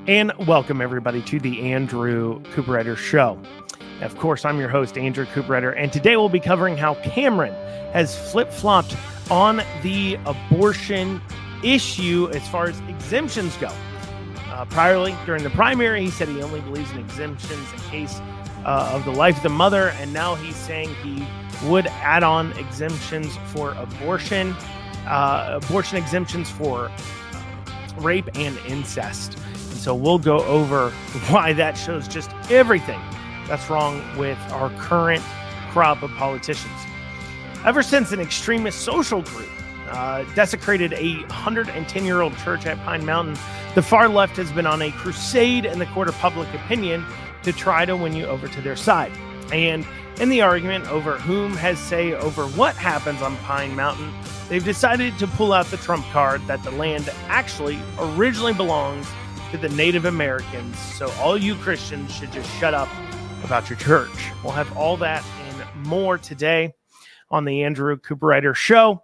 And welcome, everybody, to the Andrew Cooperrider Show. Of course, I'm your host, Andrew Cooperrider, and today we'll be covering how Cameron has flip-flopped on the abortion issue as far as exemptions go. Priorly, during the primary, he said he only believes in exemptions in case of the life of the mother, and now he's saying he would add on exemptions for abortion exemptions for rape and incest. So we'll go over why that shows just everything that's wrong with our current crop of politicians. Ever since an extremist social group desecrated a 110-year-old church at Pine Mountain, the far left has been on a crusade in the court of public opinion to try to win you over to their side. And in the argument over whom has say over what happens on Pine Mountain, they've decided to pull out the trump card that the land actually originally belongs to the Native Americans, so all you Christians should just shut up about your church. We'll have all that and more today on the Andrew Cooperrider Show.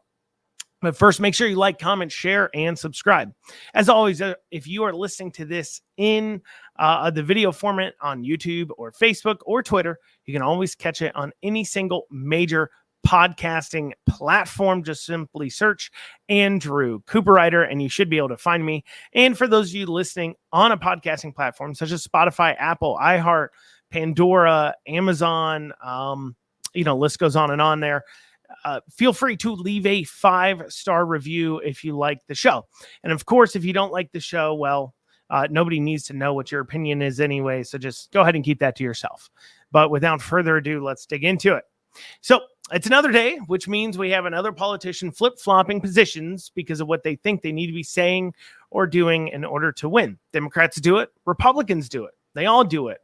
But first, make sure you like, comment, share, and subscribe. As always, if you are listening to this in the video format on YouTube or Facebook or Twitter, you can always catch it on any single major podcasting platform. Just simply search Andrew Cooperrider and you should be able to find me. And for those of you listening on a podcasting platform such as Spotify, Apple, iHeart, Pandora, Amazon, list goes on and on there. Feel free to leave a 5-star review if you like the show. And of course, if you don't like the show, well, nobody needs to know what your opinion is anyway. So just go ahead and keep that to yourself. But without further ado, let's dig into it. So it's another day, which means we have another politician flip-flopping positions because of what they think they need to be saying or doing in order to win. Democrats do it. Republicans do it. They all do it.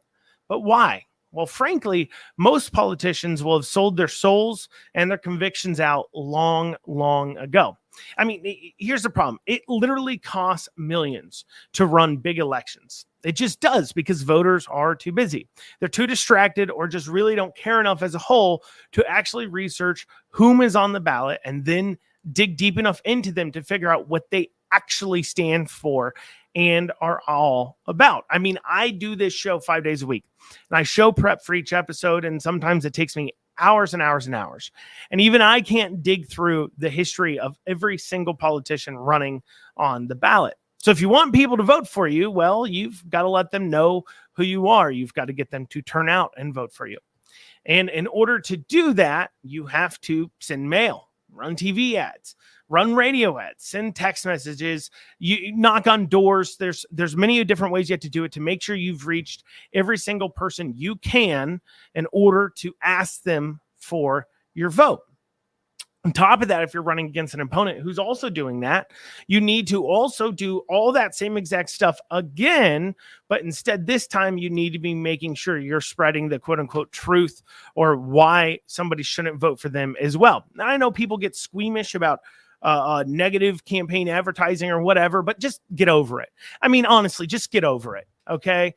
But why? Well, frankly, most politicians will have sold their souls and their convictions out long, long ago. I mean, here's the problem. It literally costs millions to run big elections. It just does because voters are too busy. They're too distracted or just really don't care enough as a whole to actually research whom is on the ballot and then dig deep enough into them to figure out what they actually stand for and are all about. I mean, I do this show 5 days a week and I show prep for each episode, and sometimes it takes me hours and hours and hours. And even I can't dig through the history of every single politician running on the ballot. So if you want people to vote for you, well, you've got to let them know who you are. You've got to get them to turn out and vote for you. And in order to do that, you have to send mail, run TV ads, run radio ads, send text messages, you knock on doors. There's many different ways you have to do it to make sure you've reached every single person you can in order to ask them for your vote. On top of that, if you're running against an opponent who's also doing that, you need to also do all that same exact stuff again, but instead this time you need to be making sure you're spreading the quote unquote truth or why somebody shouldn't vote for them as well. Now, I know people get squeamish about negative campaign advertising or whatever, but just get over it. I mean, honestly, just get over it. Okay.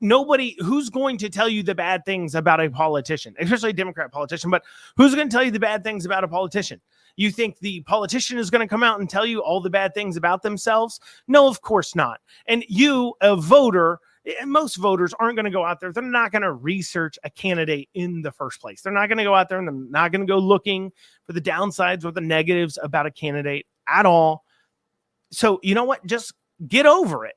Nobody who's going to tell you the bad things about a politician, especially a Democrat politician, but who's going to tell you the bad things about a politician? You think the politician is going to come out and tell you all the bad things about themselves? No, of course not. And you, a voter, most voters aren't going to go out there. They're not going to research a candidate in the first place. They're not going to go out there and they're not going to go looking for the downsides or the negatives about a candidate at all. So you know what? Just get over it.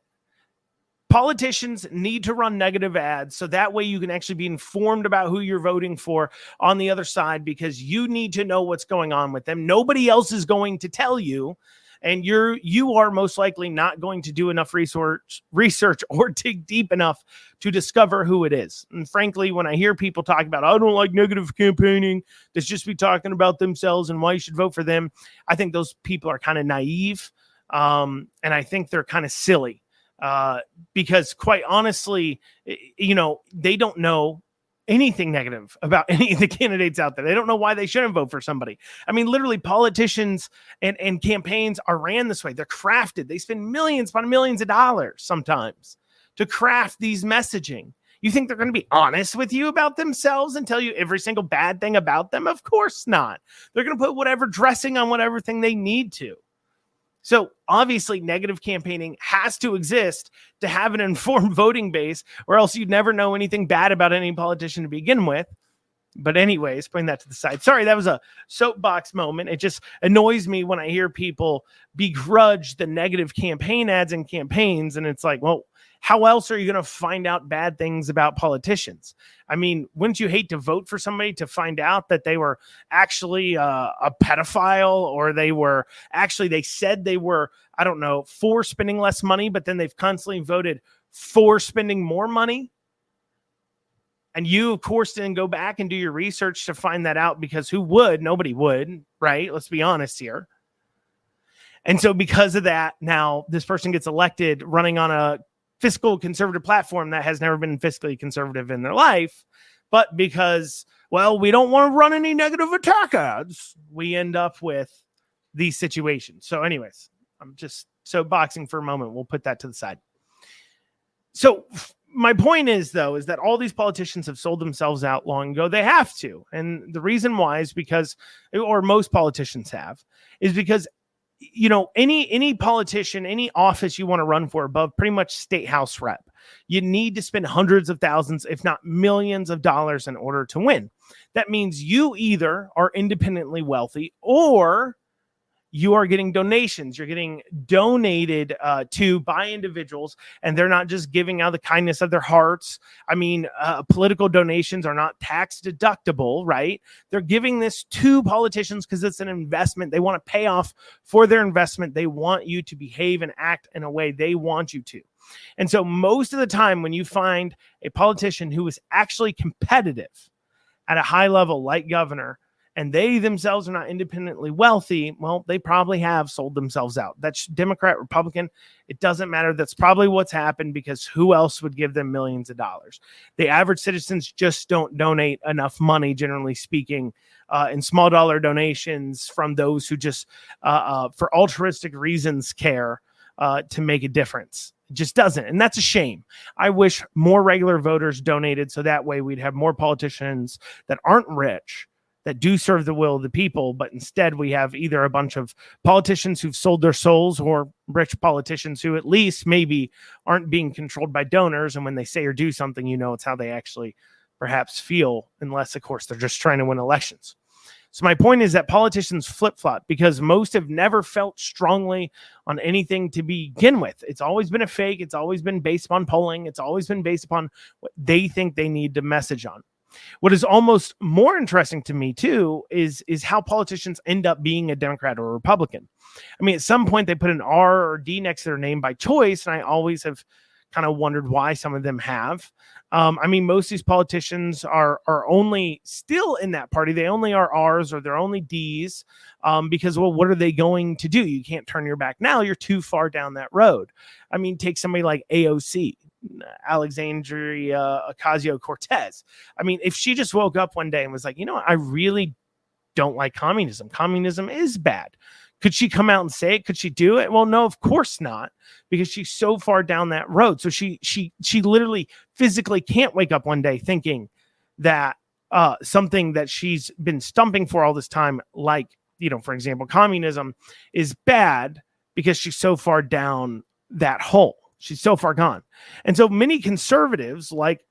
Politicians need to run negative ads so that way you can actually be informed about who you're voting for on the other side, because you need to know what's going on with them. Nobody else is going to tell you, and you are most likely not going to do enough research or dig deep enough to discover who it is. And frankly, when I hear people talk about, I don't like negative campaigning, that's just be talking about themselves and why you should vote for them, I think those people are kind of naive, and I think they're kind of silly. Because quite honestly, they don't know anything negative about any of the candidates out there. They don't know why they shouldn't vote for somebody. I mean, literally politicians and campaigns are ran this way. They're crafted. They spend millions upon millions of dollars sometimes to craft these messaging. You think they're going to be honest with you about themselves and tell you every single bad thing about them? Of course not. They're going to put whatever dressing on whatever thing they need to. So obviously negative campaigning has to exist to have an informed voting base, or else you'd never know anything bad about any politician to begin with. But anyways, putting that to the side. Sorry, that was a soapbox moment. It just annoys me when I hear people begrudge the negative campaign ads and campaigns. And it's like, well, how else are you going to find out bad things about politicians? I mean, wouldn't you hate to vote for somebody to find out that they were actually a pedophile, or they said they were, I don't know, for spending less money, but then they've constantly voted for spending more money? And you, of course, didn't go back and do your research to find that out, because who would? Nobody would, right? Let's be honest here. And so because of that, now this person gets elected running on a fiscal conservative platform that has never been fiscally conservative in their life. But because, well, we don't want to run any negative attack ads, we end up with these situations. So anyways, I'm just soapboxing for a moment. We'll put that to the side. So my point is, though, is that all these politicians have sold themselves out long ago. They have to. And the reason why is because, or most politicians have, is because, you know, any politician, any office you want to run for above pretty much state house rep, you need to spend hundreds of thousands, if not millions of dollars in order to win. That means you either are independently wealthy, or you are getting donations. You're getting donated to by individuals, and they're not just giving out the kindness of their hearts. I mean, political donations are not tax deductible, right? They're giving this to politicians because it's an investment. They want to pay off for their investment. They want you to behave and act in a way they want you to. And so most of the time when you find a politician who is actually competitive at a high level, like governor, and they themselves are not independently wealthy, well, they probably have sold themselves out. That's Democrat, Republican. It doesn't matter. That's probably what's happened, because who else would give them millions of dollars? The average citizens just don't donate enough money, generally speaking, in small dollar donations from those who just, for altruistic reasons, care to make a difference. It just doesn't. And that's a shame. I wish more regular voters donated, so that way we'd have more politicians that aren't rich, that do serve the will of the people, but instead we have either a bunch of politicians who've sold their souls, or rich politicians who at least maybe aren't being controlled by donors. And when they say or do something, you know, it's how they actually perhaps feel, unless, of course, they're just trying to win elections. So my point is that politicians flip-flop because most have never felt strongly on anything to begin with. It's always been a fake. It's always been based upon polling. It's always been based upon what they think they need to message on. What is almost more interesting to me, too, is how politicians end up being a Democrat or a Republican. I mean, at some point, they put an R or D next to their name by choice, and I always have kind of wondered why some of them have. I mean, most of these politicians are only still in that party. They only are R's, or they're only D's, because, well, what are they going to do? You can't turn your back now. You're too far down that road. I mean, take somebody like AOC. Alexandria Ocasio-Cortez. I mean, if she just woke up one day and was like, you know what, I really don't like communism. Communism is bad. Could she come out and say it? Could she do it? Well, no, of course not, because she's so far down that road. So she literally physically can't wake up one day thinking that something that she's been stumping for all this time, like, you know, for example, communism, is bad, because she's so far down that hole. She's so far gone. And so many conservatives, like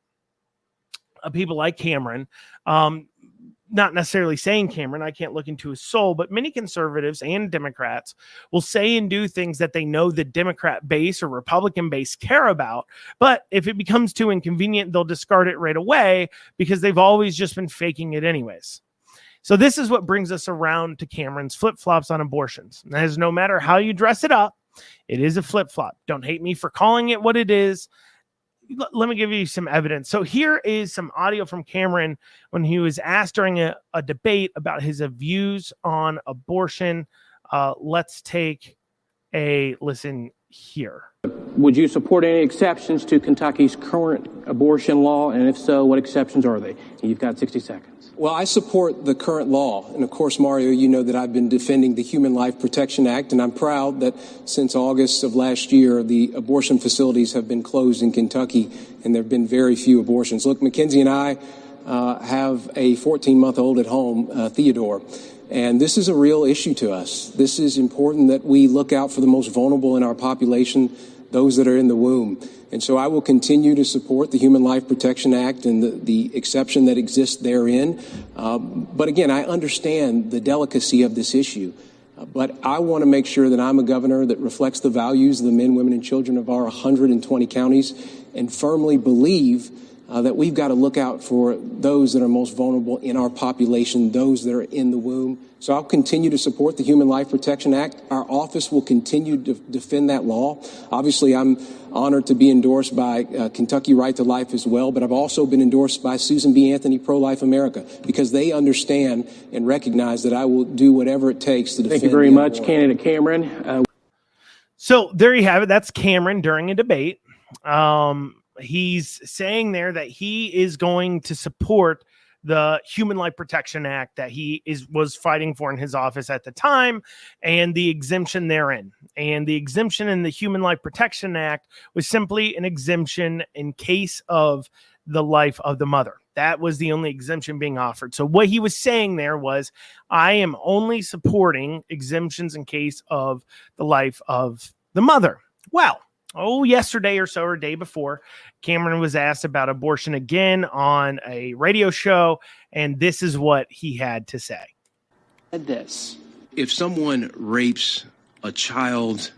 people like Cameron, not necessarily saying Cameron, I can't look into his soul, but many conservatives and Democrats will say and do things that they know the Democrat base or Republican base care about. But if it becomes too inconvenient, they'll discard it right away, because they've always just been faking it anyways. So this is what brings us around to Cameron's flip-flops on abortions. And that is, no matter how you dress it up, it is a flip-flop. Don't hate me for calling it what it is. Let me give you some evidence. So here is some audio from Cameron when he was asked during a debate about his views on abortion. Let's take a listen here. Would you support any exceptions to Kentucky's current abortion law? And if so, what exceptions are they? You've got 60 seconds. Well, I support the current law. And of course, Mario, you know that I've been defending the Human Life Protection Act, and I'm proud that since August of last year, the abortion facilities have been closed in Kentucky, and there have been very few abortions. Look, Mackenzie and I have a 14-month-old at home, Theodore, And this is a real issue to us. This is important that we look out for the most vulnerable in our population, those that are in the womb. And so I will continue to support the Human Life Protection Act and the exception that exists therein. But again, I understand the delicacy of this issue. But I want to make sure that I'm a governor that reflects the values of the men, women, and children of our 120 counties and firmly believe that we've got to look out for those that are most vulnerable in our population, those that are in the womb. So I'll continue to support the Human Life Protection Act. Our office will continue to defend that law. Obviously, I'm honored to be endorsed by Kentucky Right to Life as well, but I've also been endorsed by Susan B. Anthony Pro-Life America because they understand and recognize that I will do whatever it takes to defend. Thank you very much, Candidate Cameron. So there you have it. That's Cameron during a debate. He's saying there that he is going to support the Human Life Protection Act that he was fighting for in his office at the time and the exemption therein. And the exemption in the Human Life Protection Act was simply an exemption in case of the life of the mother. That was the only exemption being offered. So what he was saying there was, I am only supporting exemptions in case of the life of the mother. Well, yesterday or so, or day before, Cameron was asked about abortion again on a radio show, and this is what he had to say. If someone rapes a child,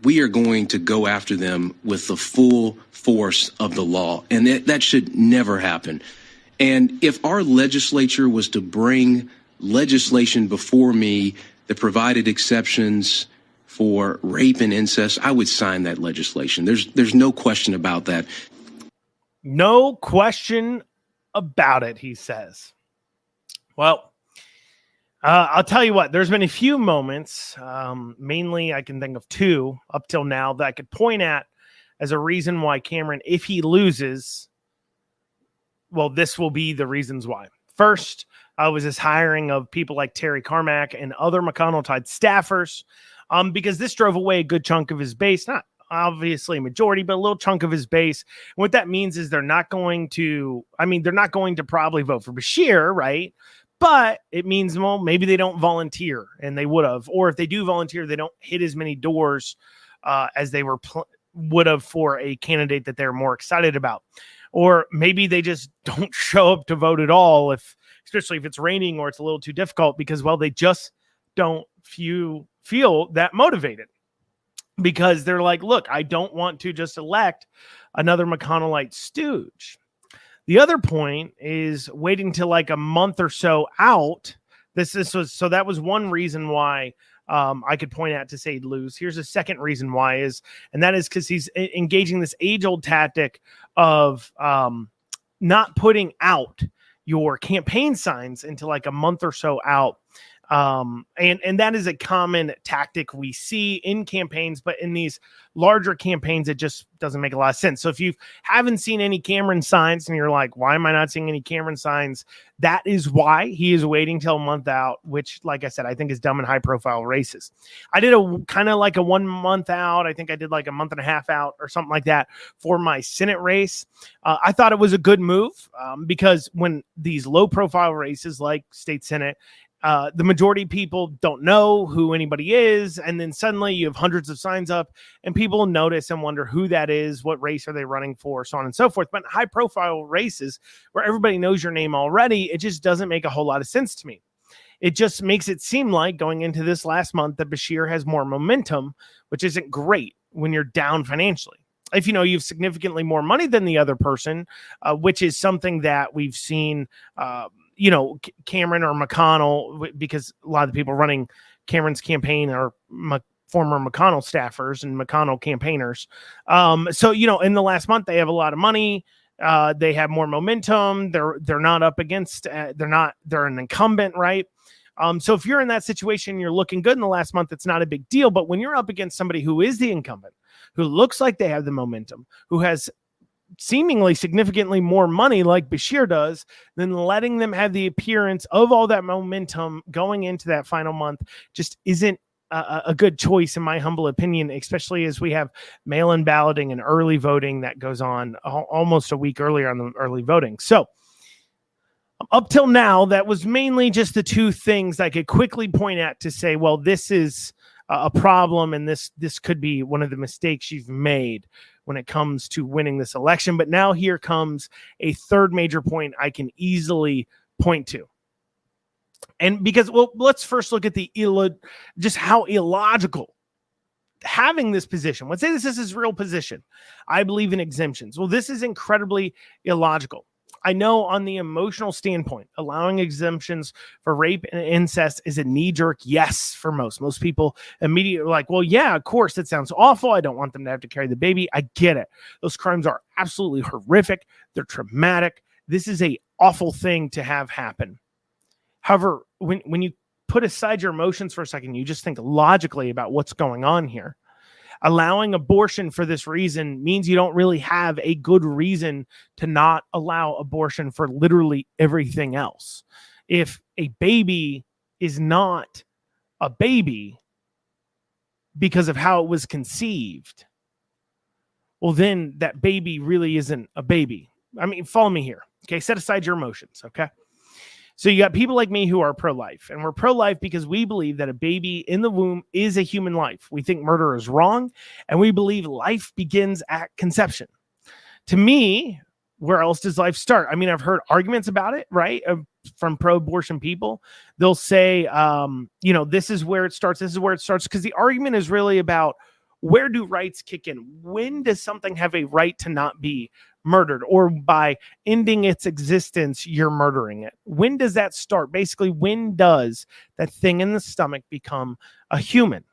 we are going to go after them with the full force of the law, and that should never happen. And if our legislature was to bring legislation before me that provided exceptions for rape and incest, I would sign that legislation. There's no question about that. No question about it, he says. Well, I'll tell you what, there's been a few moments, mainly I can think of two up till now that I could point at as a reason why Cameron, if he loses, well, this will be the reasons why. First, was his hiring of people like Terry Carmack and other McConnell-type staffers, because this drove away a good chunk of his base, not obviously a majority, but a little chunk of his base. And what that means is they're not going to probably vote for Bashir, right? But it means, well, maybe they don't volunteer, and they would have. Or if they do volunteer, they don't hit as many doors as they would have for a candidate that they're more excited about. Or maybe they just don't show up to vote at all, especially if it's raining or it's a little too difficult, because, well, they just don't feel that motivated, because they're like, look, I don't want to just elect another McConnellite stooge. The other point is waiting till like a month or so out. That was one reason why I could point out to say he'd lose. Here's a second reason why and that is because he's engaging this age-old tactic of not putting out your campaign signs until like a month or so out. And that is a common tactic we see in campaigns, but in these larger campaigns, it just doesn't make a lot of sense. So if you haven't seen any Cameron signs and you're like, why am I not seeing any Cameron signs? That is why he is waiting till a month out, which, like I said, I think is dumb in high profile races. I did a kind of like a 1 month out. I think I did like a month and a half out or something like that for my Senate race. I thought it was a good move because when these low profile races like state Senate, the majority of people don't know who anybody is, and then suddenly you have hundreds of signs up and people notice and wonder who that is, what race are they running for, so on and so forth. But high profile races where everybody knows your name already, it just doesn't make a whole lot of sense to me. It just makes it seem like going into this last month that Bashir has more momentum, which isn't great when you're down financially. If you have significantly more money than the other person, which is something that we've seen Cameron or McConnell, because a lot of the people running Cameron's campaign are former McConnell staffers and McConnell campaigners. So in the last month, they have a lot of money. They have more momentum. They're not up against, they're an incumbent, right? So if you're in that situation, you're looking good in the last month, it's not a big deal. But when you're up against somebody who is the incumbent, who looks like they have the momentum, who has seemingly significantly more money like Bashir does, then letting them have the appearance of all that momentum going into that final month just isn't a good choice, in my humble opinion, especially as we have mail-in balloting and early voting that goes on almost a week earlier on the early voting. So Up till now, that was mainly just the two things I could quickly point at to say, well, this is a problem, and this could be one of the mistakes you've made when it comes to winning this election. But now here comes a third major point I can easily point to. And because, well, let's first look at just how illogical having this position. Let's say this is his real position. I believe in exemptions. Well, this is incredibly illogical. I know on the emotional standpoint, allowing exemptions for rape and incest is a knee-jerk yes for most. Most people immediately are like, well, yeah, of course, that sounds awful. I don't want them to have to carry the baby. I get it. Those crimes are absolutely horrific. They're traumatic. This is an awful thing to have happen. However, when you put aside your emotions for a second, you just think logically about what's going on here. Allowing abortion for this reason means you don't really have a good reason to not allow abortion for literally everything else. If a baby is not a baby because of how it was conceived, well, then that baby really isn't a baby. I mean, follow me here. Okay, set aside your emotions, okay? So you got people like me who are pro-life, and we're pro-life because we believe that a baby in the womb is a human life. We think murder is wrong, and we believe life begins at conception. To me, where else does life start? I mean, I've heard arguments about it, right? From pro-abortion people. They'll say, this is where it starts. This is where it starts. Because the argument is really about, where do rights kick in? When does something have a right to not be murdered, or by ending its existence, you're murdering it? When does that start? Basically, when does that thing in the stomach become a human?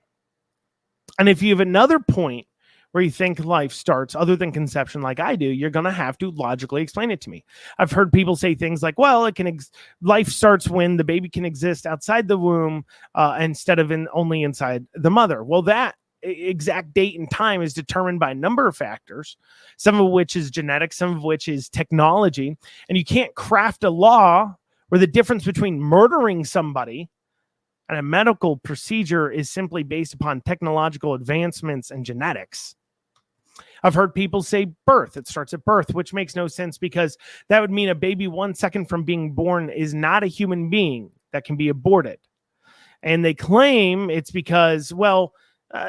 And if you have another point where you think life starts other than conception, like I do, you're going to have to logically explain it to me. I've heard people say things like, well, life starts when the baby can exist outside the womb instead of only inside the mother. Well, that exact date and time is determined by a number of factors, some of which is genetics, some of which is technology. And you can't craft a law where the difference between murdering somebody and a medical procedure is simply based upon technological advancements and genetics. I've heard people say birth. It starts at birth, which makes no sense, because that would mean a baby 1 second from being born is not a human being that can be aborted. And they claim it's because, well,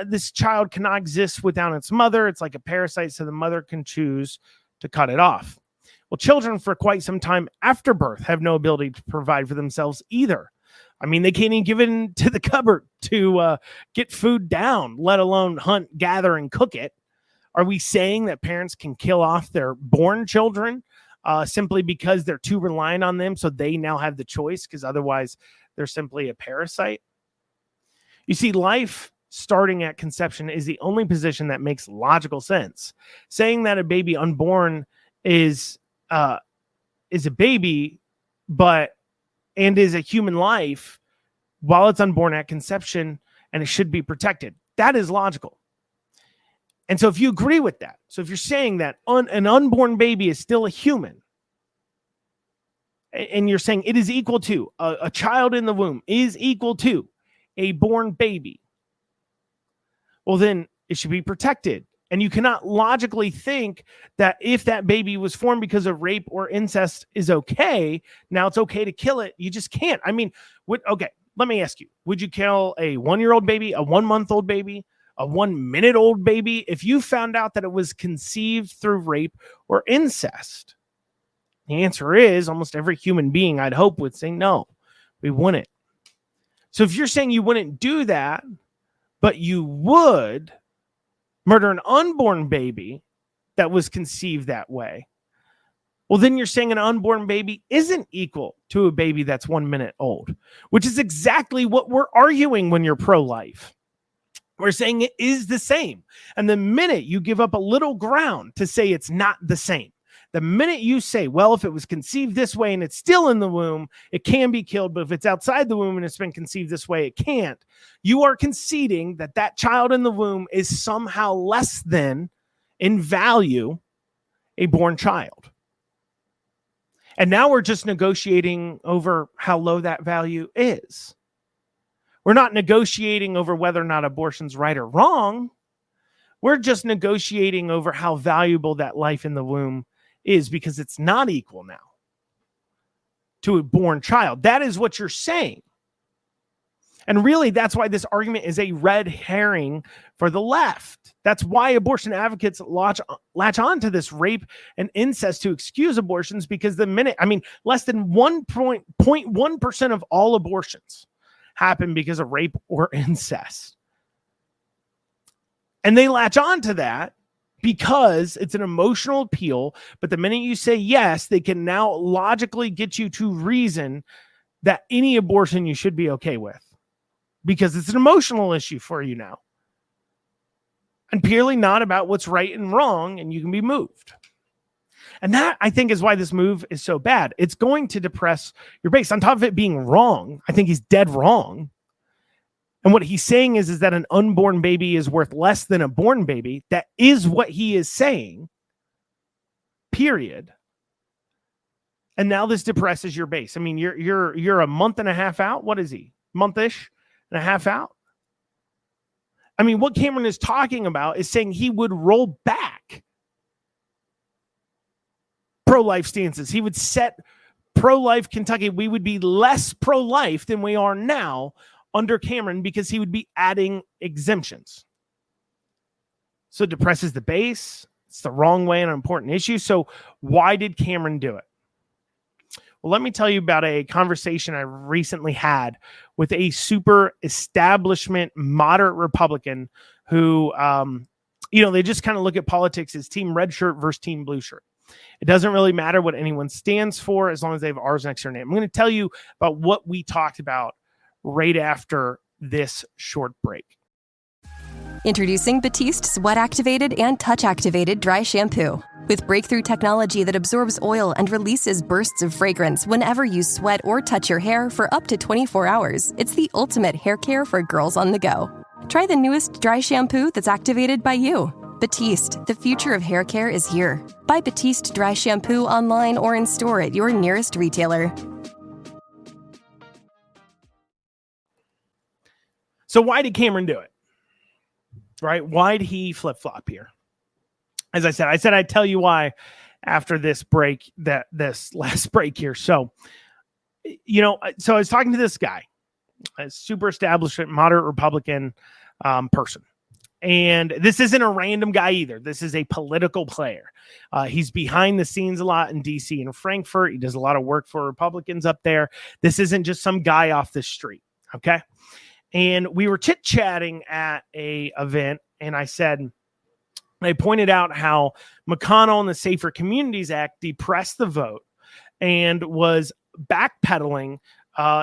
this child cannot exist without its mother. It's like a parasite, so the mother can choose to cut it off. Well, children for quite some time after birth have no ability to provide for themselves either. I mean, they can't even give it into the cupboard to get food down, let alone hunt, gather, and cook it. Are we saying that parents can kill off their born children simply because they're too reliant on them, so they now have the choice, because otherwise they're simply a parasite? You see, life starting at conception is the only position that makes logical sense. Saying that a baby unborn is a baby, and is a human life while it's unborn at conception, and it should be protected, that is logical. And so if you agree with that, so if you're saying that an unborn baby is still a human, and you're saying it is equal to a child in the womb is equal to a born baby, well, then it should be protected. And you cannot logically think that if that baby was formed because of rape or incest is okay, now it's okay to kill it. You just can't. I mean, okay, let me ask you, would you kill a 1-year-old baby, a 1-month-old baby, a 1-minute-old baby if you found out that it was conceived through rape or incest? The answer is almost every human being, I'd hope, would say no, we wouldn't. So if you're saying you wouldn't do that, but you would murder an unborn baby that was conceived that way, well, then you're saying an unborn baby isn't equal to a baby that's 1 minute old, which is exactly what we're arguing when you're pro-life. We're saying it is the same. And the minute you give up a little ground to say it's not the same, the minute you say, well, if it was conceived this way and it's still in the womb, it can be killed, but if it's outside the womb and it's been conceived this way, it can't, you are conceding that that child in the womb is somehow less than, in value, a born child. And now we're just negotiating over how low that value is. We're not negotiating over whether or not abortion's right or wrong. We're just negotiating over how valuable that life in the womb is, because it's not equal now. to a born child. That is what you're saying. And really, that's why this argument is a red herring for the left. That's why abortion advocates latch on to this rape and incest to excuse abortions, because less than 1.1% of all abortions happen because of rape or incest. And they latch on to that because it's an emotional appeal. But the minute you say yes, they can now logically get you to reason that any abortion you should be okay with, because it's an emotional issue for you now. And purely not about what's right and wrong, and you can be moved. And that, I think, is why this move is so bad. It's going to depress your base. On top of it being wrong, I think he's dead wrong. And what he's saying is that an unborn baby is worth less than a born baby. That is what he is saying, period. And now this depresses your base. I mean, you're a month and a half out. What is he? Month-ish and a half out? I mean, what Cameron is talking about is saying he would roll back pro-life stances. He would set pro-life Kentucky. We would be less pro-life than we are now under Cameron, because he would be adding exemptions. So it depresses the base. It's the wrong way on an important issue. So why did Cameron do it? Well, let me tell you about a conversation I recently had with a super establishment moderate Republican who, they just kind of look at politics as team red shirt versus team blue shirt. It doesn't really matter what anyone stands for as long as they have R's next to their name. I'm going to tell you about what we talked about right after this short break. Introducing Batiste Sweat Activated and Touch Activated Dry Shampoo. With breakthrough technology that absorbs oil and releases bursts of fragrance whenever you sweat or touch your hair for up to 24 hours, it's the ultimate hair care for girls on the go. Try the newest dry shampoo that's activated by you. Batiste, the future of hair care is here. Buy Batiste Dry Shampoo online or in store at your nearest retailer. So why did Cameron do it? Right? Why did he flip-flop here? As I said I'd tell you why after this break, this last break here. So, so I was talking to this guy, a super establishment, moderate Republican person. And this isn't a random guy either. This is a political player. He's behind the scenes a lot in DC and Frankfurt. He does a lot of work for Republicans up there. This isn't just some guy off the street. Okay. And we were chit-chatting at a event, and I pointed out how McConnell and the Safer Communities Act depressed the vote and was backpedaling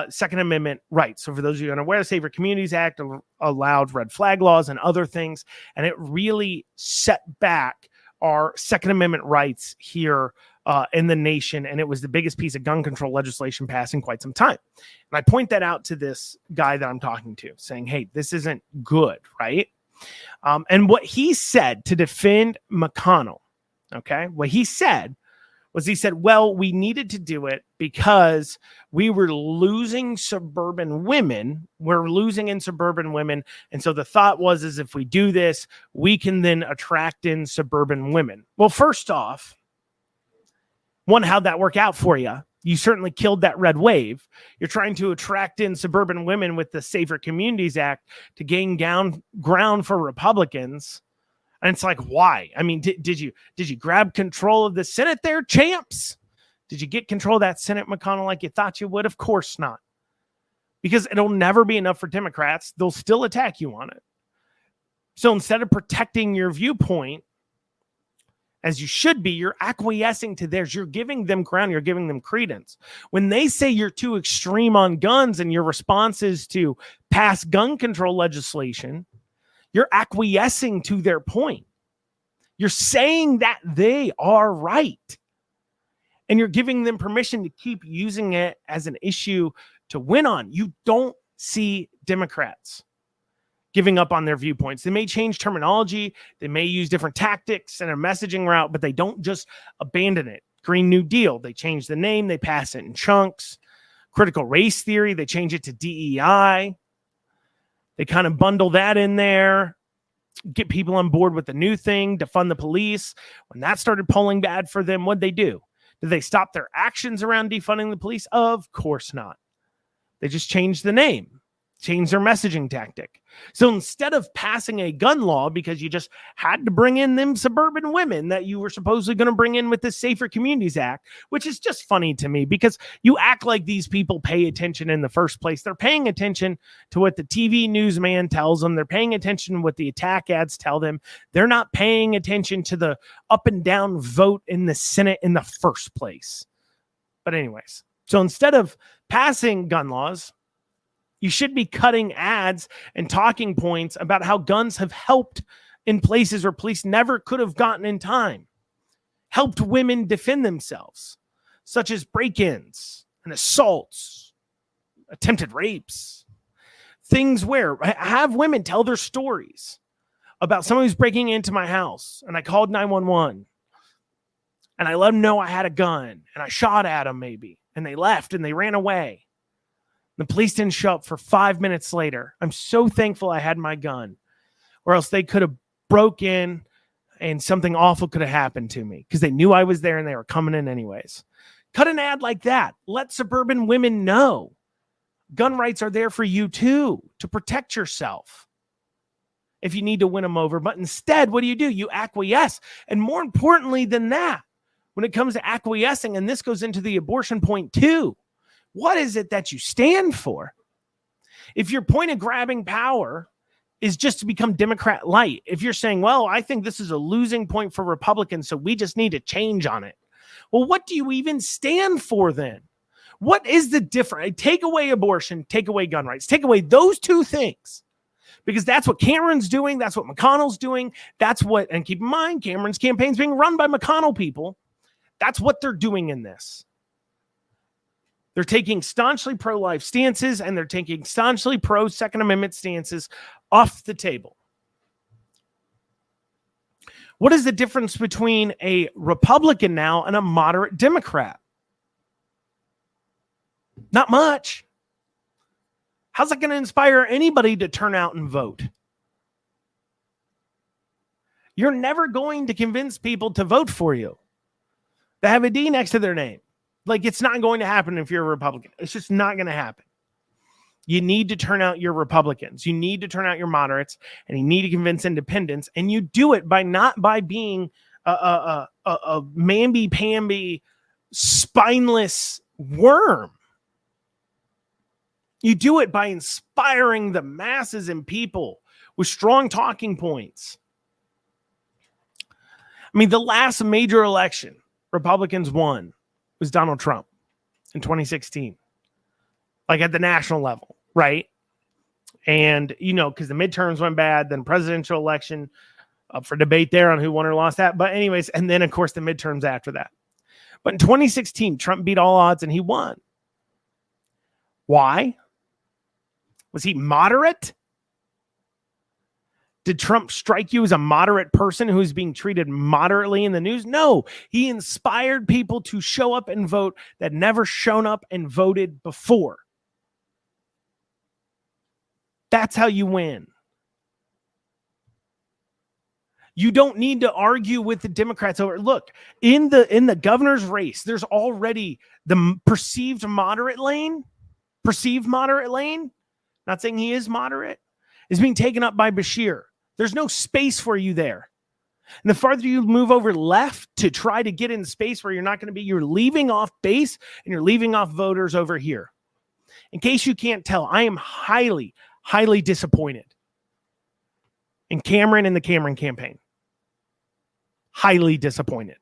Second Amendment rights. So for those of you unaware, the Safer Communities Act allowed red flag laws and other things, and it really set back our Second Amendment rights here in the nation, and it was the biggest piece of gun control legislation passed in quite some time. And I point that out to this guy that I'm talking to, saying, hey, this isn't good, right? And what he said to defend McConnell, okay, what he said, well, we needed to do it because we were losing suburban women. We're losing in suburban women. And so the thought was, if we do this, we can then attract in suburban women. Well, first off, one, how'd that work out for you? You certainly killed that red wave. You're trying to attract in suburban women with the Safer Communities Act to gain ground for Republicans. And it's like, why? I mean, did you grab control of the Senate there, champs? Did you get control of that Senate, McConnell, like you thought you would? Of course not. Because it'll never be enough for Democrats. They'll still attack you on it. So instead of protecting your viewpoint, as you should be, you're acquiescing to theirs. You're giving them ground. You're giving them credence. When they say you're too extreme on guns and your response is to pass gun control legislation, you're acquiescing to their point. You're saying that they are right. And you're giving them permission to keep using it as an issue to win on. You don't see Democrats giving up on their viewpoints. They may change terminology. They may use different tactics and a messaging route, but they don't just abandon it. Green New Deal, they change the name. They pass it in chunks. Critical race theory, they change it to DEI. They kind of bundle that in there, get people on board with the new thing, defund the police. When that started polling bad for them, what'd they do? Did they stop their actions around defunding the police? Of course not. They just changed the name, changed their messaging tactic. So instead of passing a gun law because you just had to bring in them suburban women that you were supposedly going to bring in with the Safer Communities Act, which is just funny to me because you act like these people pay attention in the first place. They're paying attention to what the TV newsman tells them. They're paying attention to what the attack ads tell them. They're not paying attention to the up and down vote in the Senate in the first place. But anyways, so instead of passing gun laws, you should be cutting ads and talking points about how guns have helped in places where police never could have gotten in time, helped women defend themselves, such as break-ins and assaults, attempted rapes, things where have women tell their stories about someone who's breaking into my house and I called 911 and I let them know I had a gun and I shot at them maybe and they left and they ran away. The police didn't show up for 5 minutes later. I'm so thankful I had my gun, or else they could have broke in and something awful could have happened to me because they knew I was there and they were coming in anyways. Cut an ad like that. Let suburban women know gun rights are there for you too, to protect yourself if you need to win them over. But instead, what do? You acquiesce. And more importantly than that, when it comes to acquiescing, and this goes into the abortion point too, what is it that you stand for? If your point of grabbing power is just to become Democrat light, if you're saying, well, I think this is a losing point for Republicans, so we just need to change on it. Well, what do you even stand for then? What is the difference? Take away abortion, take away gun rights, take away those two things. Because that's what Cameron's doing. That's what McConnell's doing. And keep in mind, Cameron's campaign's being run by McConnell people. That's what they're doing in this. They're taking staunchly pro-life stances and they're taking staunchly pro-Second Amendment stances off the table. What is the difference between a Republican now and a moderate Democrat? Not much. How's that going to inspire anybody to turn out and vote? You're never going to convince people to vote for you. They have a D next to their name. Like, it's not going to happen if you're a Republican. It's just not going to happen. You need to turn out your Republicans. You need to turn out your moderates, and you need to convince independents. And you do it not by being a mamby-pamby, spineless worm. You do it by inspiring the masses and people with strong talking points. I mean, the last major election Republicans won was Donald Trump in 2016, like at the national level, right? And, because the midterms went bad, then presidential election up for debate there on who won or lost that. But anyways, and then, of course, the midterms after that. But in 2016, Trump beat all odds and he won. Why? Was he moderate? Did Trump strike you as a moderate person who's being treated moderately in the news? No, he inspired people to show up and vote that never shown up and voted before. That's how you win. You don't need to argue with the Democrats over. Look, in the governor's race, there's already the perceived moderate lane, not saying he is moderate, is being taken up by Bashir. There's no space for you there. And the farther you move over left to try to get in space where you're not going to be, you're leaving off base and you're leaving off voters over here. In case you can't tell, I am highly, highly disappointed in Cameron and the Cameron campaign. Highly disappointed.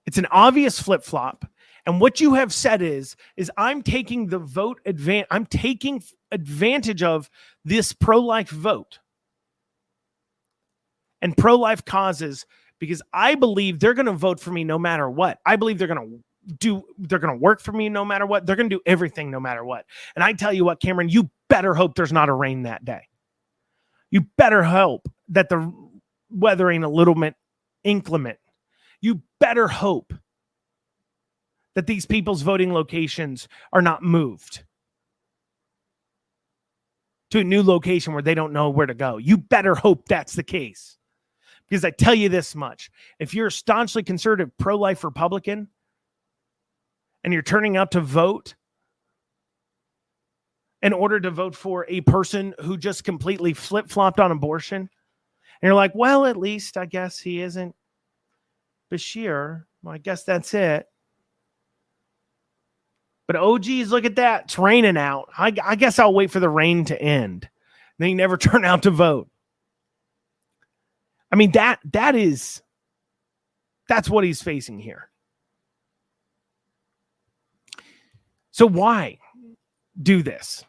It's an obvious flip-flop. And what you have said is I'm taking the vote advantage. I'm taking advantage of this pro-life vote and pro-life causes because I believe they're going to vote for me no matter what. I believe they're going to work for me no matter what. They're going to do everything no matter what. And I tell you what, Cameron, you better hope there's not a rain that day. You better hope that the weather ain't a little bit inclement. You better hope that these people's voting locations are not moved to a new location where they don't know where to go. You better hope that's the case. Because I tell you this much, if you're a staunchly conservative, pro-life Republican, and you're turning out to vote in order to vote for a person who just completely flip-flopped on abortion, and you're like, well, at least I guess he isn't Bashir. Well, I guess that's it. But oh, geez, look at that. It's raining out. I guess I'll wait for the rain to end. Then you never turn out to vote. I mean, that's what he's facing here. So why do this?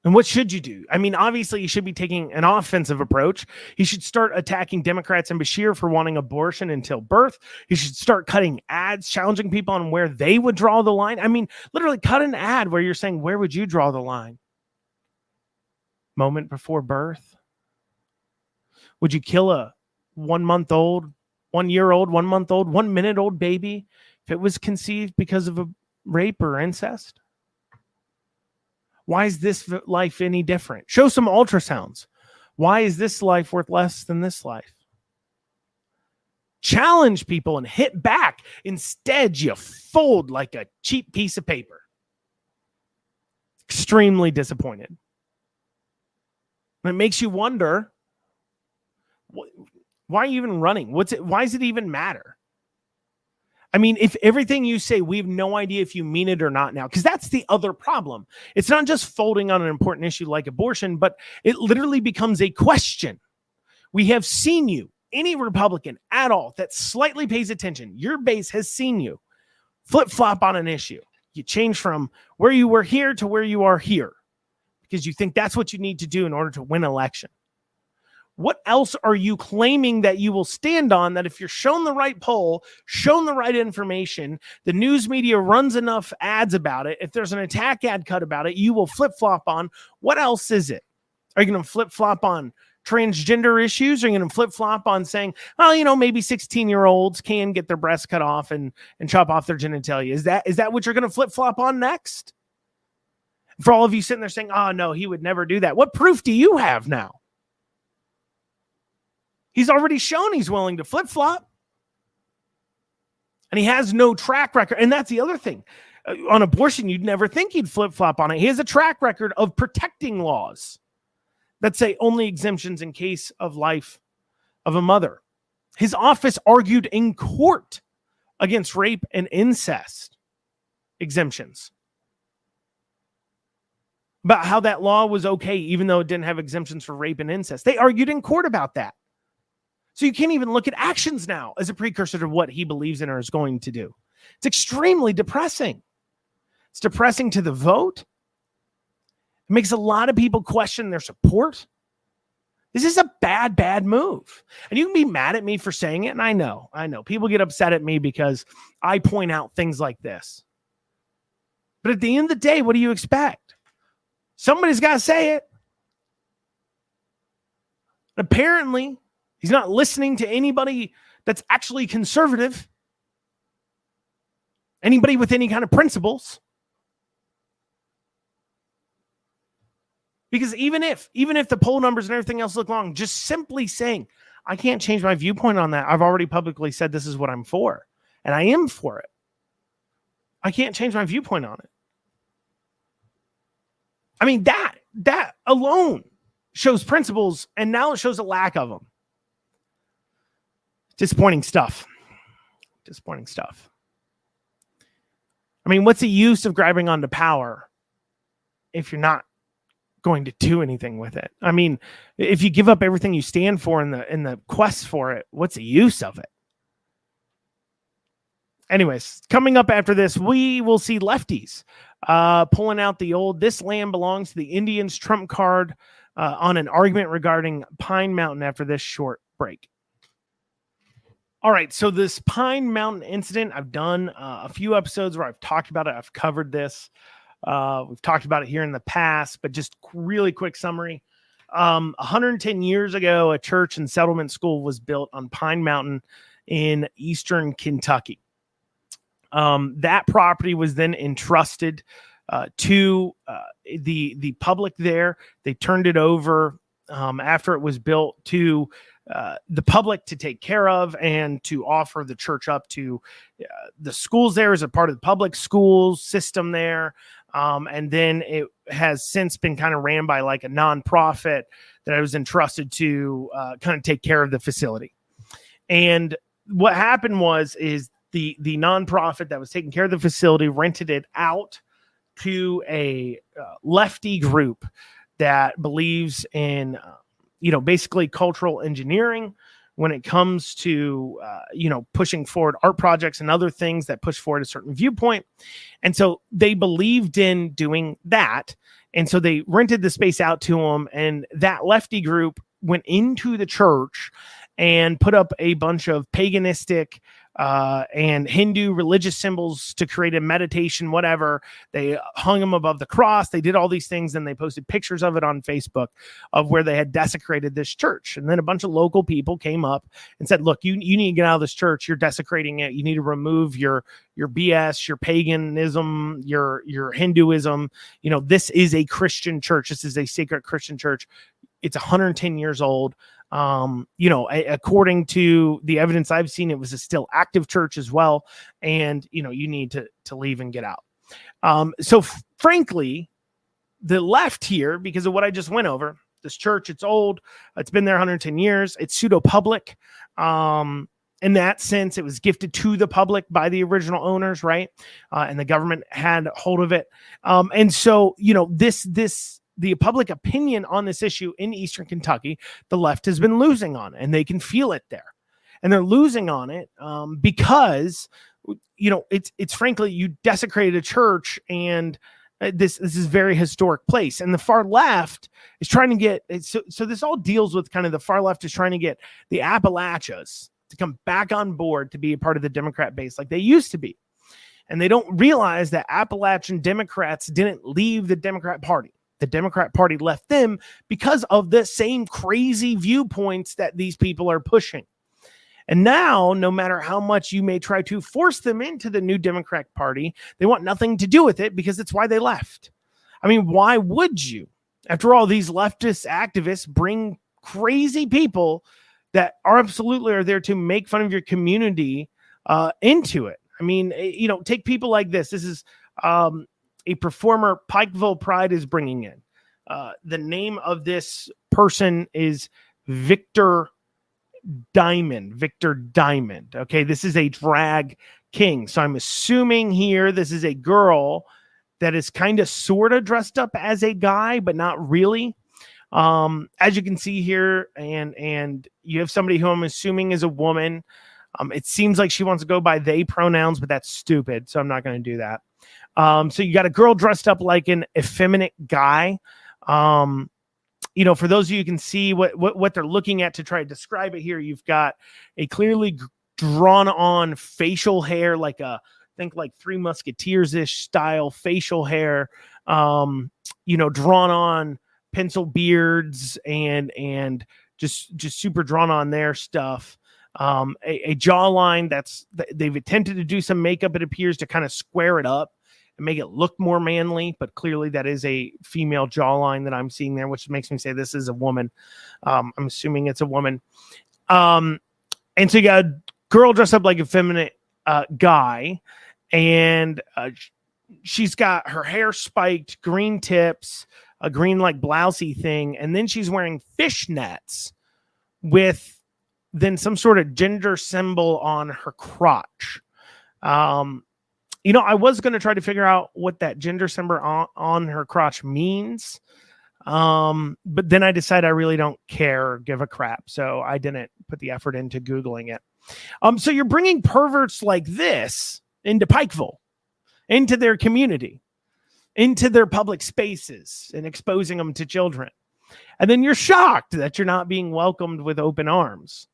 And what should you do? I mean, obviously, you should be taking an offensive approach. He should start attacking Democrats and Bashir for wanting abortion until birth. He should start cutting ads, challenging people on where they would draw the line. I mean, literally cut an ad where you're saying, where would you draw the line? Moment before birth? Would you kill a 1 month old, 1 year old, 1 month old, 1 minute old baby if it was conceived because of a rape or incest? Why is this life any different? Show some ultrasounds. Why is this life worth less than this life? Challenge people and hit back. Instead, you fold like a cheap piece of paper. Extremely disappointed. And it makes you wonder, why are you even running? Why does it even matter? I mean, if everything you say, we have no idea if you mean it or not now, because that's the other problem. It's not just folding on an important issue like abortion, but it literally becomes a question. We have seen you, any Republican at all that slightly pays attention, your base has seen you flip-flop on an issue. You change from where you were here to where you are here because you think that's what you need to do in order to win an election. What else are you claiming that you will stand on that if you're shown the right poll, shown the right information, the news media runs enough ads about it, if there's an attack ad cut about it, you will flip-flop on? What else is it? Are you going to flip-flop on transgender issues? Are you going to flip-flop on saying, well, you know, maybe 16-year-olds can get their breasts cut off and chop off their genitalia? Is that what you're going to flip-flop on next? For all of you sitting there saying, oh, no, he would never do that. What proof do you have now? He's already shown he's willing to flip-flop. And he has no track record. And that's the other thing. On abortion, you'd never think he'd flip-flop on it. He has a track record of protecting laws that say only exemptions in case of life of a mother. His office argued in court against rape and incest exemptions, about how that law was okay, even though it didn't have exemptions for rape and incest. They argued in court about that. So you can't even look at actions now as a precursor to what he believes in or is going to do. It's extremely depressing. It's depressing to the vote. It makes a lot of people question their support. This is a bad, bad move. And you can be mad at me for saying it, and I know. People get upset at me because I point out things like this. But at the end of the day, what do you expect? Somebody's got to say it. Apparently, he's not listening to anybody that's actually conservative. Anybody with any kind of principles. Because even if the poll numbers and everything else look wrong, just simply saying, I can't change my viewpoint on that. I've already publicly said this is what I'm for. And I am for it. I can't change my viewpoint on it. I mean, that alone shows principles, and now it shows a lack of them. Disappointing stuff. I mean, what's the use of grabbing onto power if you're not going to do anything with it? I mean, if you give up everything you stand for in the quest for it, what's the use of it? Anyways, coming up after this, we will see lefties pulling out the old "this land belongs to the Indians" trump card on an argument regarding Pine Mountain after this short break. All right, so this Pine Mountain incident, I've done a few episodes where I've talked about it. I've covered this. We've talked about it here in the past, but just really quick summary. 110 years ago, a church and settlement school was built on Pine Mountain in eastern Kentucky. That property was then entrusted to the public there. They turned it over after it was built to the public to take care of and to offer the church up to the schools there as a part of the public schools system there. And then it has since been kind of ran by like a nonprofit that I was entrusted to kind of take care of the facility. And what happened is the nonprofit that was taking care of the facility rented it out to a lefty group that believes in, basically cultural engineering when it comes to, pushing forward art projects and other things that push forward a certain viewpoint. And so they believed in doing that. And so they rented the space out to them. And that lefty group went into the church and put up a bunch of paganistic and Hindu religious symbols to create a meditation, whatever. They hung them above the cross. They did all these things, and they posted pictures of it on Facebook of where they had desecrated this church. And then a bunch of local people came up and said, look, you need to get out of this church. You're desecrating it. You need to remove your BS, your paganism, your Hinduism. This is a Christian church. This is a sacred Christian church. It's 110 years old. According to the evidence I've seen, it was a still active church as well. And, you need to leave and get out. So frankly, the left here, because of what I just went over, this church, it's old, it's been there 110 years. It's pseudo public. In that sense, it was gifted to the public by the original owners. Right. And the government had hold of it. And so, the public opinion on this issue in Eastern Kentucky, the left has been losing on, and they can feel it there. And they're losing on it because, it's frankly, you desecrated a church, and this is a very historic place. And the far left is trying to get, so this all deals with kind of the far left is trying to get the Appalachians to come back on board to be a part of the Democrat base like they used to be. And they don't realize that Appalachian Democrats didn't leave the Democrat Party. The Democrat Party left them because of the same crazy viewpoints that these people are pushing. And now, no matter how much you may try to force them into the new Democrat Party, they want nothing to do with it because it's why they left. I mean, why would you? After all, these leftist activists bring crazy people that are there to make fun of your community into it. I mean, take people like this. This is a performer Pikeville Pride is bringing in. The name of this person is Victor Diamond. Okay, this is a drag king. So I'm assuming here this is a girl that is kind of sort of dressed up as a guy, but not really. As you can see here, and you have somebody who I'm assuming is a woman. It seems like she wants to go by they pronouns, but that's stupid. So I'm not going to do that. So you got a girl dressed up like an effeminate guy. For those of you who can see what they're looking at to try to describe it here, you've got a clearly drawn on facial hair, like Three Musketeers-ish style facial hair, drawn on pencil beards and just super drawn on their stuff. A jawline they've attempted to do some makeup, it appears, to kind of square it up and make it look more manly, but clearly that is a female jawline that I'm seeing there, which makes me say this is a woman. I'm assuming it's a woman. And so you got a girl dressed up like a feminine guy, and she's got her hair spiked, green tips, a green like blousey thing, and then she's wearing fishnets with then some sort of gender symbol on her crotch. I was going to try to figure out what that gender symbol on her crotch means. But then I decided I really don't care or give a crap. So I didn't put the effort into Googling it. So you're bringing perverts like this into Pikeville, into their community, into their public spaces, and exposing them to children. And then you're shocked that you're not being welcomed with open arms.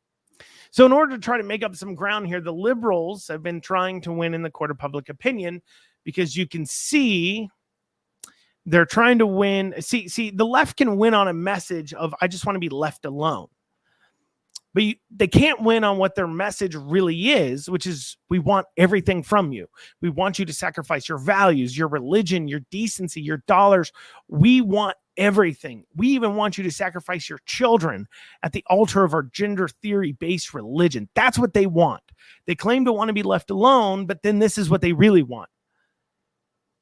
So in order to try to make up some ground here, the liberals have been trying to win in the court of public opinion, because you can see they're trying to win. See, the left can win on a message of, I just want to be left alone. But they can't win on what their message really is, which is, we want everything from you. We want you to sacrifice your values, your religion, your decency, your dollars. We want everything. We even want you to sacrifice your children at the altar of our gender theory-based religion. That's what they want. They claim to want to be left alone, but then this is what they really want.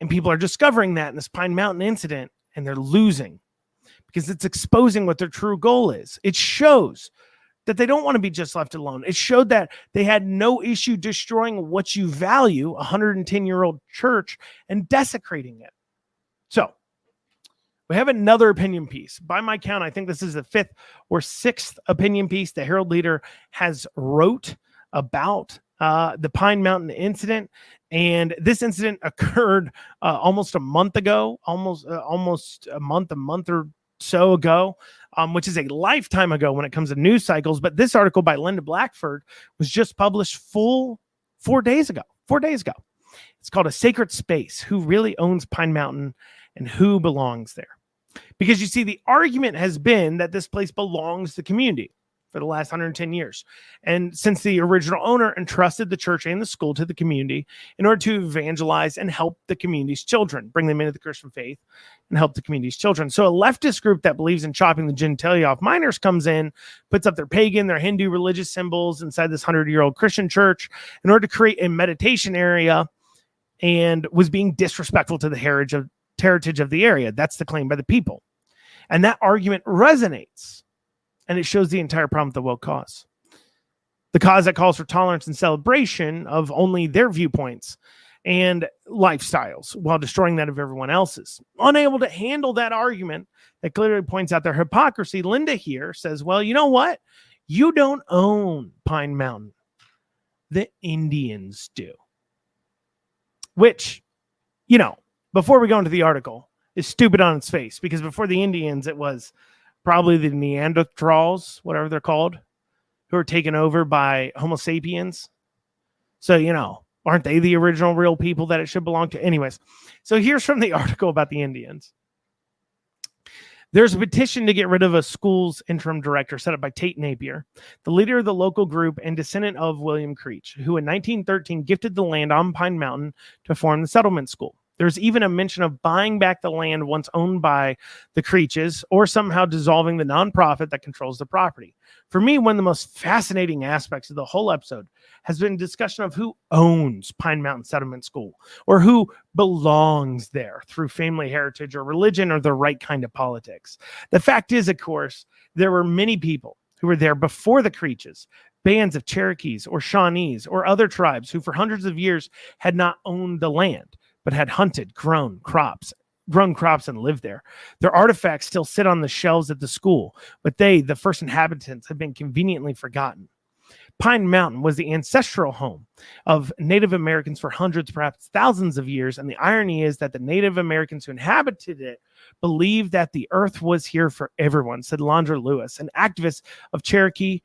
And people are discovering that in this Pine Mountain incident, and they're losing because it's exposing what their true goal is. It shows that they don't want to be just left alone. It showed that they had no issue destroying what you value, a 110-year-old church, and desecrating it. So we have another opinion piece. By my count, I think this is the 5th or 6th opinion piece the Herald Leader has wrote about the Pine Mountain incident. And this incident occurred almost a month ago, almost a month or so ago, which is a lifetime ago when it comes to news cycles. But this article by Linda Blackford was just published 4 days ago. 4 days ago. It's called A Sacred Space: Who Really Owns Pine Mountain and Who Belongs There? Because you see, the argument has been that this place belongs to the community for the last 110 years. And since the original owner entrusted the church and the school to the community in order to evangelize and help the community's children, bring them into the Christian faith and help the community's children. So a leftist group that believes in chopping the genitalia off minors comes in, puts up their pagan, their Hindu religious symbols inside this 100-year-old Christian church in order to create a meditation area, and was being disrespectful to the heritage of the area. That's the claim by the people. And that argument resonates. And it shows the entire problem with the woke cause. The cause that calls for tolerance and celebration of only their viewpoints and lifestyles while destroying that of everyone else's. Unable to handle that argument that clearly points out their hypocrisy, Linda here says, well, you know what? You don't own Pine Mountain. The Indians do. Which, you know, before we go into the article, is stupid on its face, because before the Indians, it was probably the Neanderthals, whatever they're called, who were taken over by Homo sapiens. So, you know, aren't they the original real people that it should belong to? Anyways, so here's from the article about the Indians. There's a petition to get rid of a school's interim director set up by Tate Napier, the leader of the local group and descendant of William Creech, who in 1913 gifted the land on Pine Mountain to form the settlement school. There's even a mention of buying back the land once owned by the Creeches, or somehow dissolving the nonprofit that controls the property. For me, one of the most fascinating aspects of the whole episode has been discussion of who owns Pine Mountain Settlement School, or who belongs there through family heritage or religion or the right kind of politics. The fact is, of course, there were many people who were there before the Creeches, bands of Cherokees or Shawnees or other tribes who for hundreds of years had not owned the land, but had hunted, grown crops and lived there. Their artifacts still sit on the shelves at the school, but they, the first inhabitants, have been conveniently forgotten. Pine Mountain was the ancestral home of Native Americans for hundreds, perhaps thousands of years, and the irony is that the Native Americans who inhabited it believed that the earth was here for everyone, said Londra Lewis, an activist of Cherokee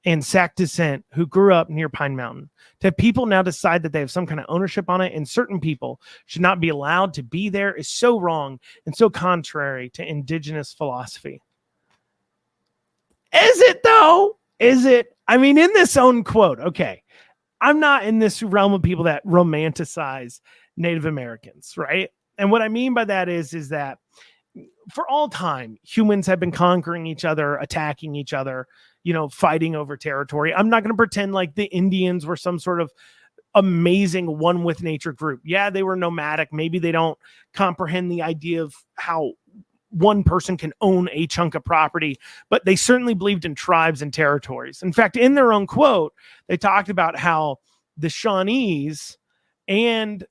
and Sac descent who grew up near Pine Mountain. To have people now decide that they have some kind of ownership on it and certain people should not be allowed to be there is so wrong and so contrary to indigenous philosophy. Is it though? Is it? I mean, in this own quote, okay, I'm not in this realm of people that romanticize Native Americans, right? And what I mean by that is that for all time, humans have been conquering each other, attacking each other, fighting over territory. I'm not going to pretend like the Indians were some sort of amazing one with nature group. Yeah, they were nomadic. Maybe they don't comprehend the idea of how one person can own a chunk of property, but they certainly believed in tribes and territories. In fact, in their own quote, they talked about how the Shawnees and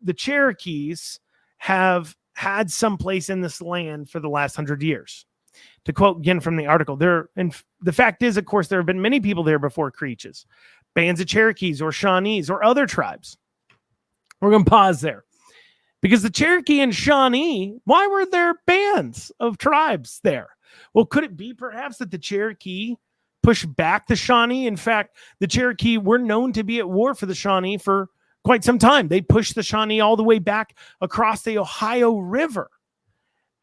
the Cherokees have had some place in this land for the last 100 years. To quote again from the article, and the fact is, of course, there have been many people there before Creeches, bands of Cherokees or Shawnees or other tribes. We're going to pause there. Because the Cherokee and Shawnee, why were there bands of tribes there? Well, could it be perhaps that the Cherokee pushed back the Shawnee? In fact, the Cherokee were known to be at war for the Shawnee for quite some time. They pushed the Shawnee all the way back across the Ohio River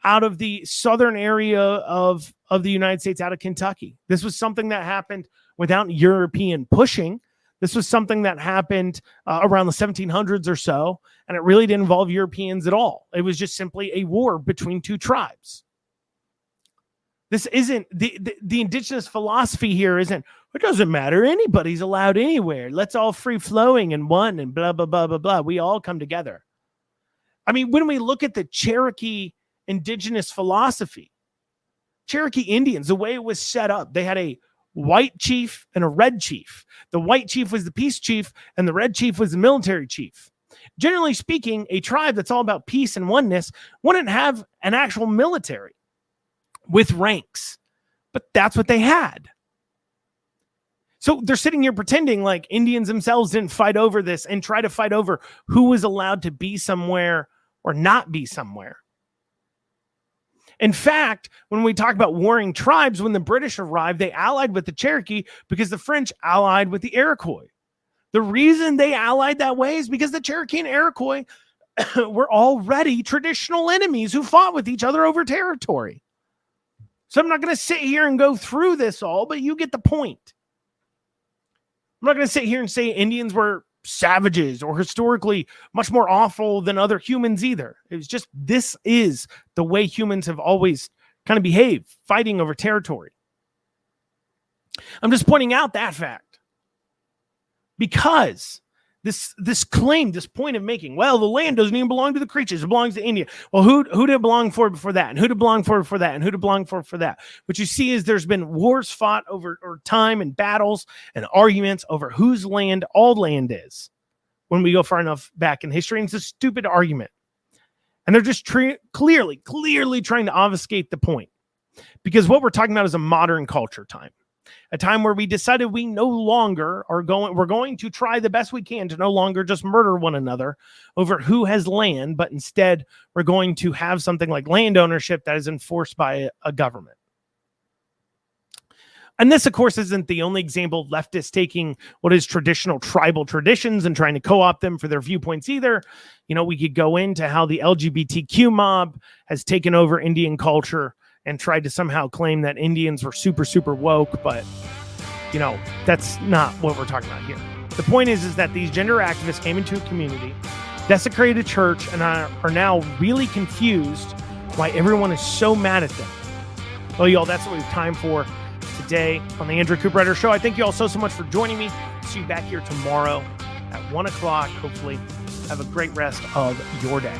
out of the southern area of the United States, out of Kentucky. This was something that happened without European pushing. This was something that happened around the 1700s or so, and it really didn't involve Europeans at all. It was just simply a war between two tribes. This isn't the indigenous philosophy here isn't, it doesn't matter. Anybody's allowed anywhere. Let's all free flowing and one and blah, blah, blah, blah, blah. We all come together. I mean, when we look at the Cherokee indigenous philosophy, Cherokee Indians, the way it was set up, they had a white chief and a red chief. The white chief was the peace chief and the red chief was the military chief. Generally speaking, a tribe that's all about peace and oneness wouldn't have an actual military with ranks, but that's what they had. So they're sitting here pretending like Indians themselves didn't fight over this and try to fight over who was allowed to be somewhere or not be somewhere. In fact, when we talk about warring tribes, when the British arrived, they allied with the Cherokee because the French allied with the Iroquois. The reason they allied that way is because the Cherokee and Iroquois were already traditional enemies who fought with each other over territory. So I'm not going to sit here and go through this all, but you get the point. I'm not going to sit here and say Indians were savages or historically much more awful than other humans either. It was just, this is the way humans have always kind of behaved, fighting over territory. I'm just pointing out that fact because this claim, this point of making, well, the land doesn't even belong to the Creeches, it belongs to India. Well, who did it belong for before that? And who did it belong for before that? And who did it belong for that? What you see is there's been wars fought over time and battles and arguments over whose land all land is when we go far enough back in history. And it's a stupid argument. And they're just clearly trying to obfuscate the point. Because what we're talking about is a modern culture time. A time where we decided we no longer we're going to try the best we can to no longer just murder one another over who has land, but instead we're going to have something like land ownership that is enforced by a government. And this, of course, isn't the only example of leftists taking what is traditional tribal traditions and trying to co-opt them for their viewpoints either. You know, we could go into how the LGBTQ mob has taken over Indian culture and tried to somehow claim that Indians were super, super woke, but, you know, that's not what we're talking about here. The point is that these gender activists came into a community, desecrated a church, and are now really confused why everyone is so mad at them. Well, y'all, that's what we have time for today on the Andrew Cooperrider Show. I thank you all so much for joining me. See you back here tomorrow at 1 o'clock. Hopefully, have a great rest of your day.